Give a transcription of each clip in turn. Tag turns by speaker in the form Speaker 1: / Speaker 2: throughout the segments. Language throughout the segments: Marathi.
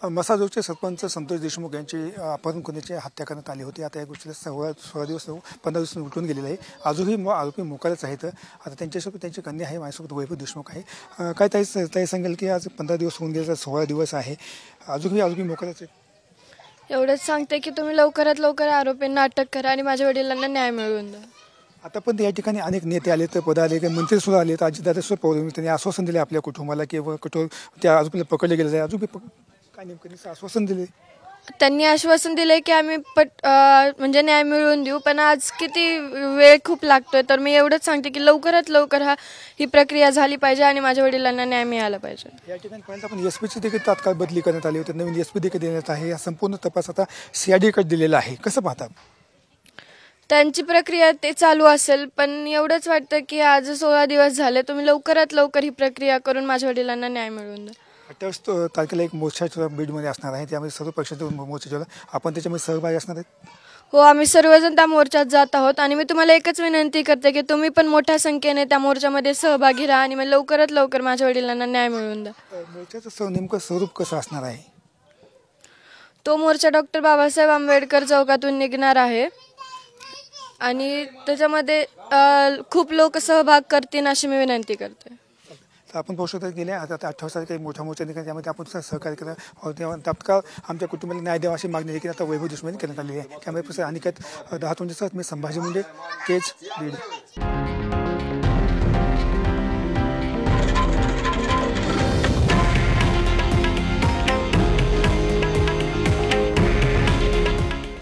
Speaker 1: मसाजोगचे सरपंच संतोष देशमुख यांची अपहरण करूनची हत्या करण्यात आली होती। आता या गोष्टीला 16 दिवस 15 दिवस उलटून गेलेले आहे। अजूनही आरोपी मोकालेच आहेत। आता त्यांच्यासोबत त्यांची कन्या आहे, माझ्यासोबत वैभव देशमुख आहे। काय ताई सांगेल की आज 15 दिवस होऊन गेले, 16 दिवस आहे, अजूनही आरोपी मोकालेच आहेत?
Speaker 2: एवढंच सांगते की तुम्ही लवकरात लवकर आरोपींना अटक करा आणि माझ्या वडिलांना न्याय मिळवून द्या।
Speaker 1: आता पण या ठिकाणी अनेक नेते आले, तर पद आले, मंत्री सुद्धा आले, तर अजितदादा सुद्धा पवले, त्यांनी आश्वासन दिले आपल्या कुटुंबाला की कठोर त्या आरोपीला पकडले गेले जाईल। अजून काय नेमकं आश्वासन दिले?
Speaker 2: त्यांनी आश्वासन दिले की आम्ही म्हणजे न्याय मिळवून देऊ, पण आज किती वेळ खूप लागतोय। तर मी एवढंच सांगते की लवकरात लवकर ही प्रक्रिया झाली पाहिजे आणि माझ्या वडिलांना न्याय मिळाला पाहिजे।
Speaker 1: या ठिकाणी पहिल्यांदा आपण एसपीची देखील तात्काळ बदली करण्यात आली होती, नवीन एसपी देखील देण्यात आहे। या संपूर्ण तपास आता सीआयडीकडे दिलेला आहे, कसं पाहता?
Speaker 2: त्यांची प्रक्रिया ते चालू असेल, पण एवढंच वाटतं की आज 16 दिवस झाले, तुम्ही लवकरात लवकर ही प्रक्रिया करून माझ्या वडिलांना न्याय मिळवून द्या।
Speaker 1: 28 तारखेला एक मोर्चाच्या बीडमध्ये असणार आहे, त्यामध्ये सर्व पक्षाचे मोर्चाच्या आपण त्याच्यामध्ये सहभागी असणार आहेत?
Speaker 2: हो, आम्ही सर्वजण त्या मोर्चात जात आहोत आणि मी तुम्हाला एकच विनंती करते की तुम्ही पण मोठ्या संख्येने त्या मोर्चामध्ये सहभागी राहा आणि मग लवकरात लवकर माझ्या वडिलांना न्याय मिळवून द्या।
Speaker 1: मोर्चाचं नेमकं स्वरूप कसं असणार आहे?
Speaker 2: तो मोर्चा डॉक्टर बाबासाहेब आंबेडकर चौकातून निघणार आहे आणि त्याच्यामध्ये खूप लोक सहभाग करतील अशी मी विनंती करते।
Speaker 1: तर आपण पाहू शकतो गेल्या आता 28 तारखेला एक मोठा मोर्चा निघाला, त्यामध्ये आपण सहकार्य करा, तात्काळ आमच्या कुटुंबाला न्याय द्यावा अशी मागणी देखील आता वैभव देशमुख यांनी करण्यात आली आहे। कॅमेरा पर्सन अनिकेत 10 मी संभाजी मुंडे, केज, बीड।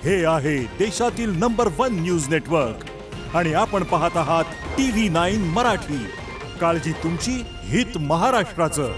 Speaker 3: हे आहे देशातील नंबर 1 न्यूज नेटवर्क आणि आपण पाहत आहात TV9 मराठी। काळजी तुमची, हित महाराष्ट्राचं।